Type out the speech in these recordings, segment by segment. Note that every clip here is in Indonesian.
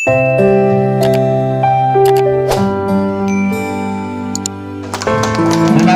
Terima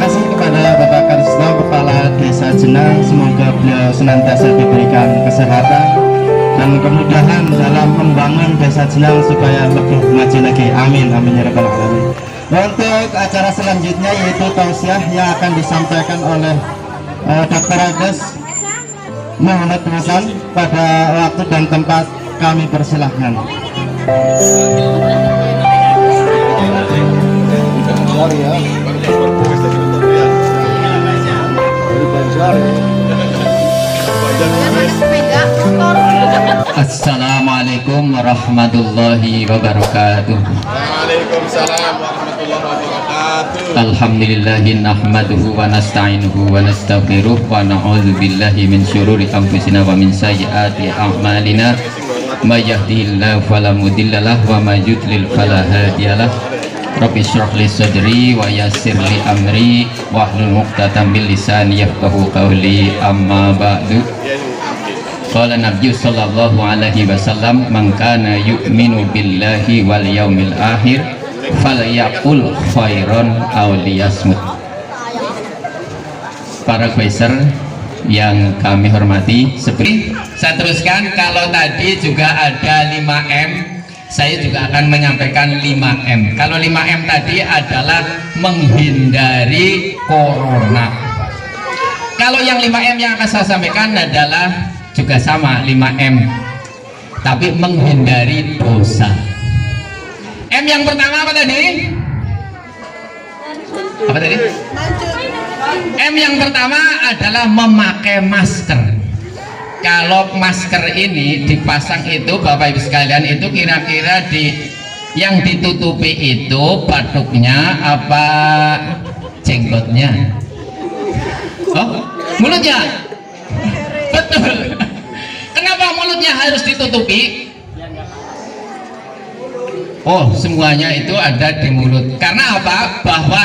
kasih kepada Bapak Karisno, Kepala Desa Jenang. Semoga beliau senantiasa diberikan kesehatan dan kemudahan dalam membangun Desa Jenang supaya lebih maju lagi. Amin, amin ya rabbal alamin. Untuk acara selanjutnya yaitu tausiah yang akan disampaikan oleh Dr. Agus Muhammad Hasan. Pada waktu dan tempat kami persilahkan. Assalamualaikum warahmatullahi wabarakatuh. Waalaikumsalam warahmatullahi wabarakatuh. Alhamdulillahi nahmaduhu wa nasta'inuhu wa nastaghfiruh wa na'udzu billahi min syururi anfusina wa min sayyiati a'malina. May yahdihillahu fala mudhillalah wa may yudlil fala hadiyalah. Rabbi shrah li sadri wa yassir li amri wahlul 'uqdatam min lisani yafqahu qawli. Amma ba'du. Qala Nabi sallallahu alaihi wasallam, man kana yu'minu billahi wal yaumil akhir falyaqul khairan aw liyasmut. Para quaker yang kami hormati, seperti saya teruskan, kalau tadi juga ada 5M, saya juga akan menyampaikan 5M. Kalau 5M tadi adalah menghindari corona. Kalau yang 5M yang akan saya sampaikan adalah juga sama 5M, tapi menghindari dosa. M yang pertama apa tadi? Apa tadi? M yang pertama adalah memakai masker. Kalau masker ini dipasang itu Bapak Ibu sekalian, itu kira-kira yang ditutupi itu batuknya apa jenggotnya? Oh, mulutnya. Betul. Kenapa mulutnya harus ditutupi? Oh, semuanya itu ada di mulut. Karena apa? Bahwa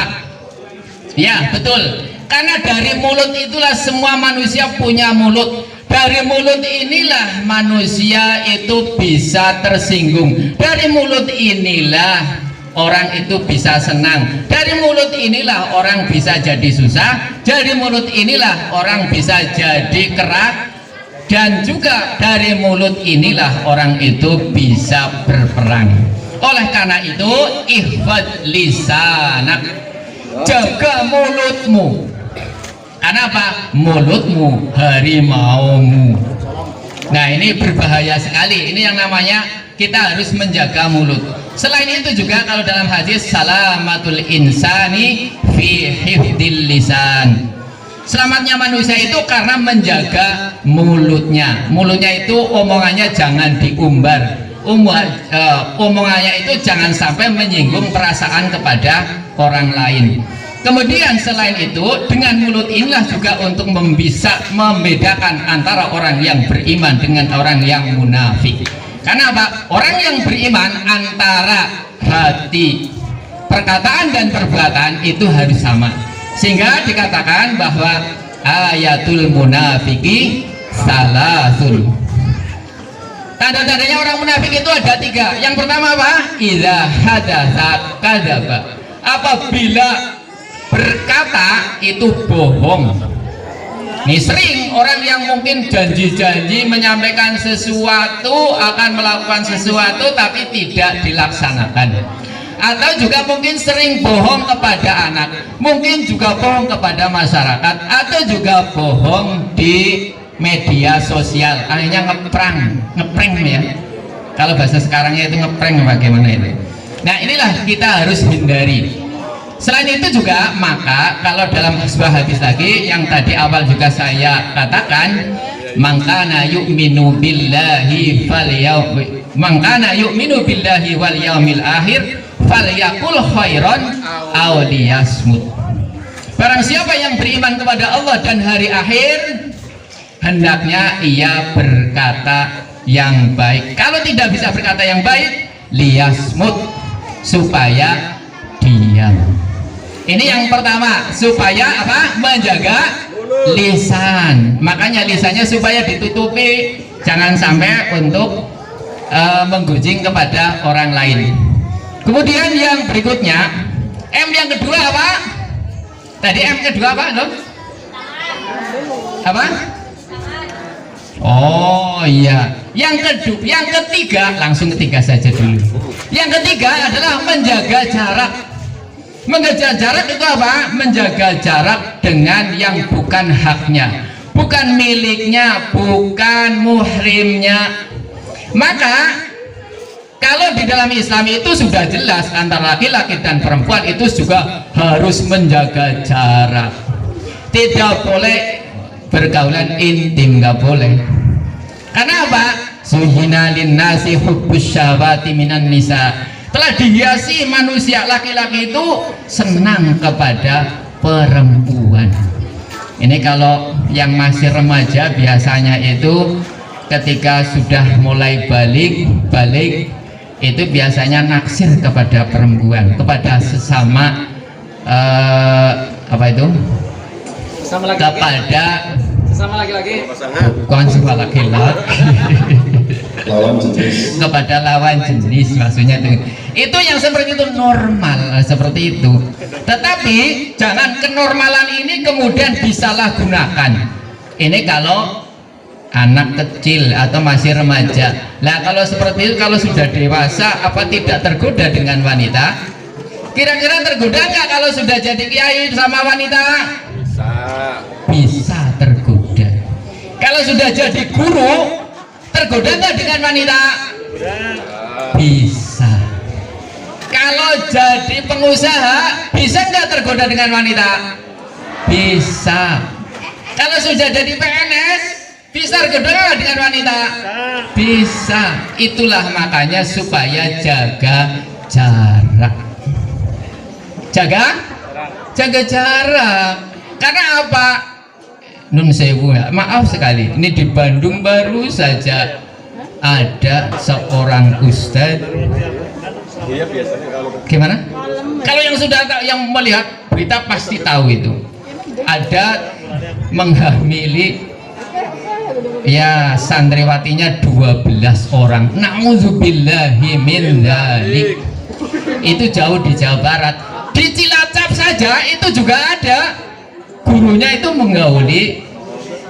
ya, betul. Karena dari mulut itulah semua manusia punya mulut. Dari mulut inilah manusia itu bisa tersinggung. Dari mulut inilah orang itu bisa senang. Dari mulut inilah orang bisa jadi susah. Dari mulut inilah orang bisa jadi kerak. Dan juga dari mulut inilah orang itu bisa berperang. Oleh karena itu, ihfad lisanak, jaga mulutmu. Karena apa? Mulutmu harimaumu. Nah, ini berbahaya sekali. Ini yang namanya kita harus menjaga mulut. Selain itu juga kalau dalam hadis, salamatul insani fi hifdil lisan. Selamatnya manusia itu karena menjaga mulutnya. Mulutnya itu omongannya jangan diumbar. Omongannya itu jangan sampai menyinggung perasaan kepada orang lain. Kemudian selain itu, dengan mulut inilah juga untuk bisa membedakan antara orang yang beriman dengan orang yang munafik. Karena apa? Orang yang beriman antara hati, perkataan dan perbuatan itu harus sama. Sehingga dikatakan bahwa ayatul munafiki salasul. Tanda-tandanya orang munafik itu ada 3. Yang pertama apa? Idza hadatsa kadzaba. Apabila berkata itu bohong. Nih, sering orang yang mungkin janji-janji menyampaikan sesuatu, akan melakukan sesuatu tapi tidak dilaksanakan. Atau juga mungkin sering bohong kepada anak, mungkin juga bohong kepada masyarakat, atau juga bohong di media sosial. Akhirnya ngeprank ya. Kalau bahasa sekarangnya itu ngeprank bagaimana itu. Nah, inilah kita harus hindari. Selain itu juga, maka kalau dalam sebuah hadis lagi yang tadi awal juga saya katakan, mangkana yu'minu billahi wal yaumil akhir falyaqul khairan aw liyasmut. Barang siapa yang beriman kepada Allah dan hari akhir, hendaknya ia berkata yang baik. Kalau tidak bisa berkata yang baik, liyasmut, supaya diam. Ini yang pertama, supaya apa? Menjaga lisan. Makanya lisannya supaya ditutupi, jangan sampai untuk menggunjing kepada orang lain. Kemudian yang berikutnya, M yang kedua apa? Tadi M kedua apa? Loh? Apa? Oh iya. Yang ketiga, langsung ketiga saja dulu. Yang ketiga adalah menjaga jarak. Menjaga jarak itu apa? Menjaga jarak dengan yang bukan haknya, bukan miliknya, bukan muhrimnya. Maka kalau di dalam Islam itu sudah jelas antara laki-laki dan perempuan itu juga harus menjaga jarak. Tidak boleh bergaulan intim, nggak boleh. Karena apa? Suhina linnasi hubbus syahwati minan nisa. Telah dihiasi manusia laki-laki itu senang kepada perempuan. Ini kalau yang masih remaja biasanya itu ketika sudah mulai balik itu biasanya naksir kepada perempuan, kepada sesama apa itu? Sesama laki-laki. Kepada Sesama laki-laki. bukan sesama laki-laki. Lawan jenis. Kepada lawan jenis maksudnya itu yang seperti itu normal seperti itu. Tetapi jangan kenormalan ini kemudian disalahgunakan. Ini kalau anak kecil atau masih remaja. Nah kalau seperti itu, kalau sudah dewasa apa tidak tergoda dengan wanita? Kira-kira tergoda nggak kalau sudah jadi kiai sama wanita? Bisa tergoda. Kalau sudah jadi guru tergoda nggak dengan wanita? Bisa. Kalau jadi pengusaha bisa nggak tergoda dengan wanita? Bisa. Kalau sudah jadi PNS bisa tergoda nggak dengan wanita? Bisa. Itulah makanya supaya jaga jarak. Jaga jarak. Karena apa? Nun sewu ya, maaf sekali, ini di Bandung baru saja ada seorang ustadz. Gimana? Kalau yang sudah yang melihat berita pasti tahu itu. Ada menghamili ya santriwatinya 12 orang. Na'udzubillahi min dzalik. Itu jauh di Jawa Barat. Di Cilacap saja itu juga ada. Gurunya itu menggauli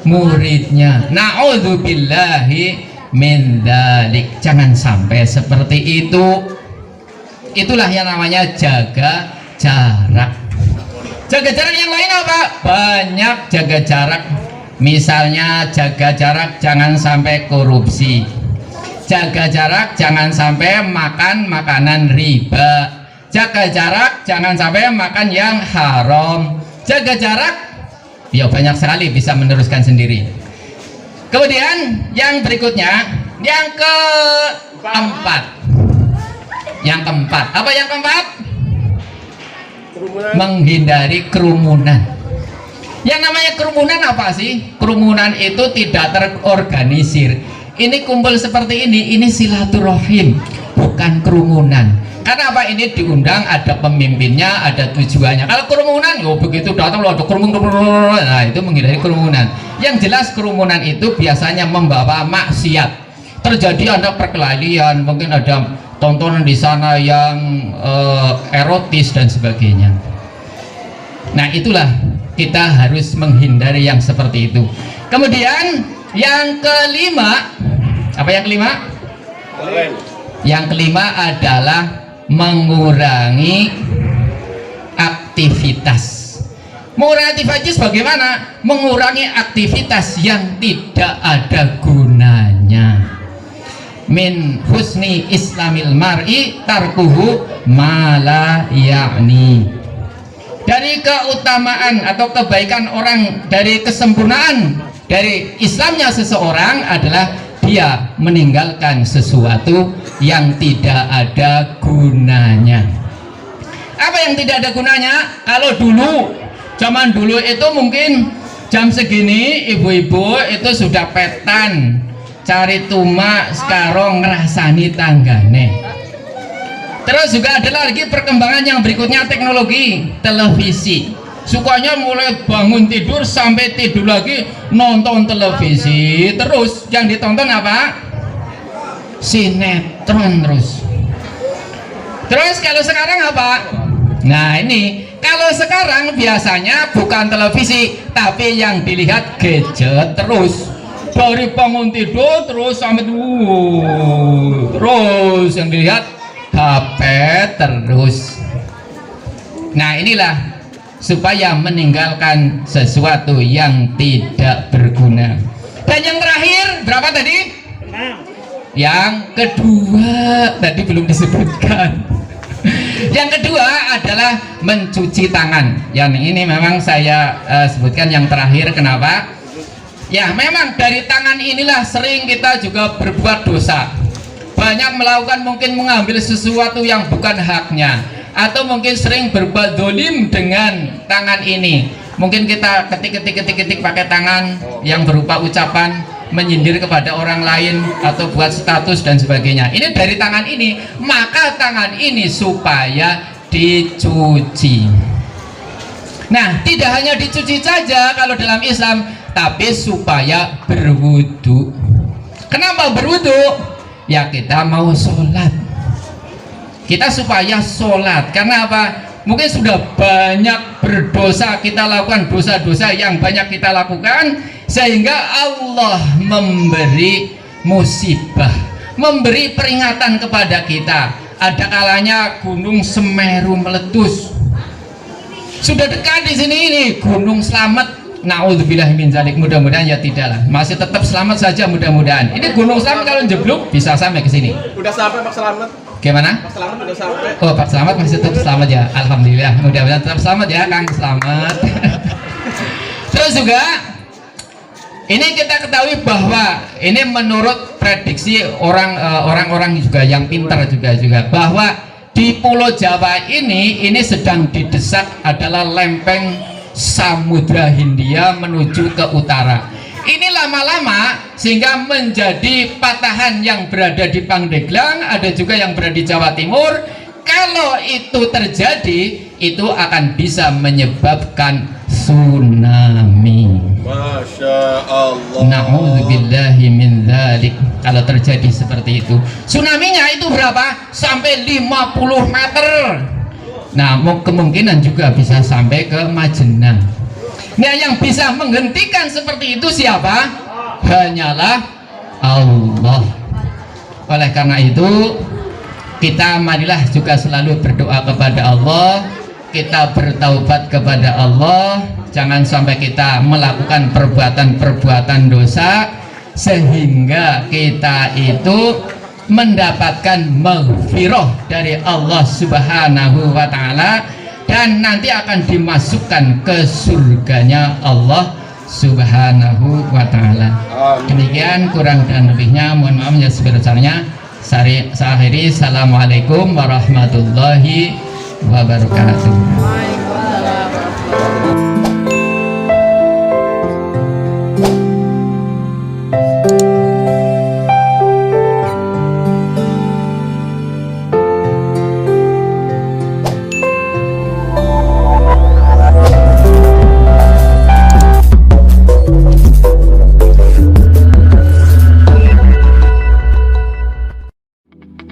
muridnya. Na'udzubillahi min dzalik. Jangan sampai seperti itu. Itulah yang namanya jaga jarak. Jaga jarak yang lain apa? Banyak jaga jarak. Misalnya jaga jarak jangan sampai korupsi. Jaga jarak jangan sampai makan makanan riba. Jaga jarak jangan sampai makan yang haram. Jaga jarak ya banyak sekali, bisa meneruskan sendiri. Kemudian yang berikutnya, yang keempat. Yang keempat, apa yang keempat? Menghindari kerumunan. Yang namanya kerumunan apa sih? Kerumunan itu tidak terorganisir. Ini kumpul seperti ini silaturahim, bukan kerumunan. Karena apa? Ini diundang, ada pemimpinnya, ada tujuannya. Kalau kerumunan, yo begitu datang lo ada kerumunan, nah itu menghindari kerumunan. Yang jelas kerumunan itu biasanya membawa maksiat. Terjadi ada perkelahian, mungkin ada tontonan di sana yang erotis dan sebagainya. Nah itulah kita harus menghindari yang seperti itu. Kemudian yang kelima, apa yang kelima? Yang kelima adalah mengurangi aktivitas. Mengurangi aktivitas bagaimana? Mengurangi aktivitas yang tidak ada gunanya. Min husni islamil mar'i tarkuhu ma la ya'ni. Dari keutamaan atau kebaikan orang, dari kesempurnaan dari Islamnya seseorang adalah dia meninggalkan sesuatu yang tidak ada gunanya. Apa yang tidak ada gunanya? Kalau dulu, zaman dulu itu mungkin jam segini ibu-ibu itu sudah petan cari tumak sekarang ngerasani tanggane. Terus juga ada lagi perkembangan yang berikutnya, teknologi televisi. Sukanya mulai bangun tidur sampai tidur lagi nonton televisi. Terus yang ditonton apa? sinetron terus kalau sekarang apa? Nah ini kalau sekarang biasanya bukan televisi tapi yang dilihat gadget terus, dari bangun tidur terus sampai terus yang dilihat HP terus. Nah inilah supaya meninggalkan sesuatu yang tidak berguna. Dan yang terakhir berapa tadi? Yang kedua tadi belum disebutkan. Yang kedua adalah mencuci tangan. Yang ini memang saya sebutkan yang terakhir. Kenapa? Ya memang dari tangan inilah sering kita juga berbuat dosa. Banyak melakukan, mungkin mengambil sesuatu yang bukan haknya, atau mungkin sering berbuat dolim dengan tangan ini. Mungkin kita ketik pakai tangan yang berupa ucapan, menyindir kepada orang lain, atau buat status dan sebagainya. Ini dari tangan ini, maka tangan ini supaya dicuci. Nah, tidak hanya dicuci saja kalau dalam Islam, tapi supaya berwudu. Kenapa berwudu? Ya kita mau sholat, kita supaya sholat. Karena apa? Mungkin sudah banyak berdosa kita lakukan, dosa-dosa yang banyak kita lakukan, sehingga Allah memberi musibah, memberi peringatan kepada kita. Ada kalanya Gunung Semeru meletus. Sudah dekat di sini ini Gunung Slamet. Naudzubillah min zalik, mudah-mudahan ya tidaklah, masih tetap selamat saja mudah-mudahan. Ini Gunung Slamet kalau jeblok bisa sampai ke sini. Udah sampai Pak Selamat. Gimana? Pak Selamat udah sampai. Oh, Pak Selamat masih tetap selamat ya. Alhamdulillah, mudah-mudahan tetap selamat ya Kang Selamat. Terus juga ini kita ketahui bahwa ini menurut prediksi orang-orang juga yang pintar juga bahwa di Pulau Jawa ini sedang didesak adalah lempeng Samudra Hindia menuju ke utara. Ini lama-lama sehingga menjadi patahan yang berada di Pandeglang, ada juga yang berada di Jawa Timur. Kalau itu terjadi, itu akan bisa menyebabkan tsunami. Masya Allah. Na'udzubillahi min dzalik. Kalau terjadi seperti itu, tsunaminya itu berapa? Sampai 50 meter. Nah, kemungkinan juga bisa sampai ke Majenang. Nah, yang bisa menghentikan seperti itu siapa? Hanyalah Allah. Oleh karena itu, kita marilah juga selalu berdoa kepada Allah, kita bertaubat kepada Allah, jangan sampai kita melakukan perbuatan-perbuatan dosa sehingga kita itu mendapatkan maghfirah dari Allah Subhanahu wa ta'ala, dan nanti akan dimasukkan ke surganya Allah Subhanahu wa ta'ala. Demikian kurang dan lebihnya, mohon maaf ya sebesar-besarnya. Saya akhiri, assalamualaikum warahmatullahi wabarakatuh.